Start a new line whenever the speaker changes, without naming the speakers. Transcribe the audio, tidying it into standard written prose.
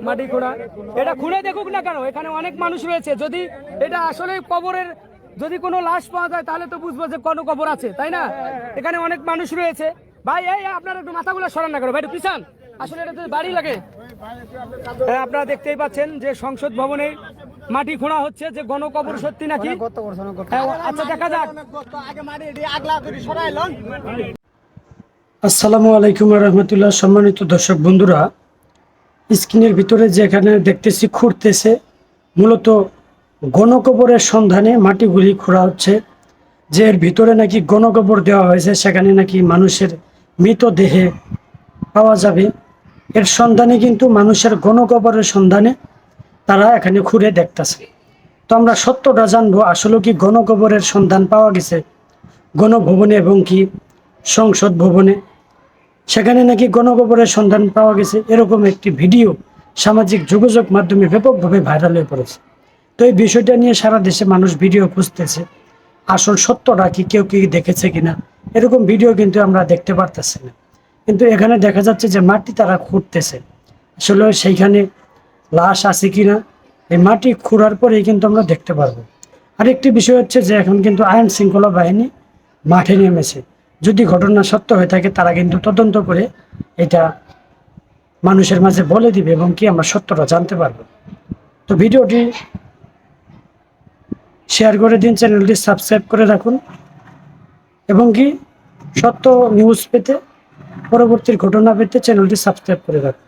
মাটি খোঁড়া। এটা খুঁড়ে দেখুক না কেন, এখানে অনেক মানুষ রয়েছে। যদি এটা আসলে কবরের যদি কোনো লাশ পাওয়া যায় তাহলে তো বুঝবো যে কোনো কবর আছে, তাই না? এখানে অনেক মানুষ রয়েছে। ভাই এই আপনারা একটু মাথাগুলো সরান না করো ভাই, একটু পিছান। আসলে এটা তো বাড়ি লাগে। আপনারা দেখতেই পাচ্ছেন যে সংসদ ভবনে মাটি খোঁড়া হচ্ছে, যে গণকবর সত্যি নাকি। আচ্ছা দেখা যাক।
আসসালামু আলাইকুম রহমতুল্লাহ। সম্মানিত দর্শক বন্ধুরা, স্ক্রিনের ভিতরে যেখানে দেখতেছি খুঁড়তেছে, মূলত গণকবরের সন্ধানে মাটিগুলি খোঁড়া হচ্ছে। যে এর ভিতরে নাকি গণকবর দেওয়া হয়েছে, সেখানে নাকি মানুষের মৃতদেহে পাওয়া যাবে। এর সন্ধানে কিন্তু মানুষের গণকবরের সন্ধানে তারা এখানে খুঁড়ে দেখতেছে। তো আমরা সত্যটা জানবো, আসলে কি গণকবরের সন্ধান পাওয়া গেছে গণভবনে এবং কি সংসদ ভবনে, সেখানে নাকি গণকবরের সন্ধান পাওয়া গেছে, এরকম একটি ভিডিও সামাজিক যোগাযোগ মাধ্যমে ব্যাপকভাবে ভাইরাল হয়ে পড়েছে। তো এই বিষয়টা নিয়ে সারা দেশে মানুষ ভিডিও খুঁজতেছে, আসল সত্যটা কি কেউ কি দেখেছে কিনা। এরকম ভিডিও কিন্তু আমরা দেখতে পারতেছি না। কিন্তু এখানে দেখা যাচ্ছে যে মাটি তারা খুঁড়তেছে, আসলে সেইখানে লাশ আছে কিনা এই মাটি খোঁড়ার পরেই কিন্তু আমরা দেখতে পারবো। আরেকটি বিষয় হচ্ছে যে এখন কিন্তু আইন শৃঙ্খলা বাহিনী মাঠে নেমেছে। যদি ঘটনা সত্য হয়ে থাকে তারা কিন্তু তদন্ত করে এটা মানুষের মাঝে বলে দিবে এবং কি আমরা সত্যটা জানতে পারবো। তো ভিডিওটি শেয়ার করে দিন, চ্যানেলটি সাবস্ক্রাইব করে রাখুন এবং কি সত্য নিউজ পেতে, পরবর্তী ঘটনা পেতে চ্যানেলটি সাবস্ক্রাইব করে রাখুন।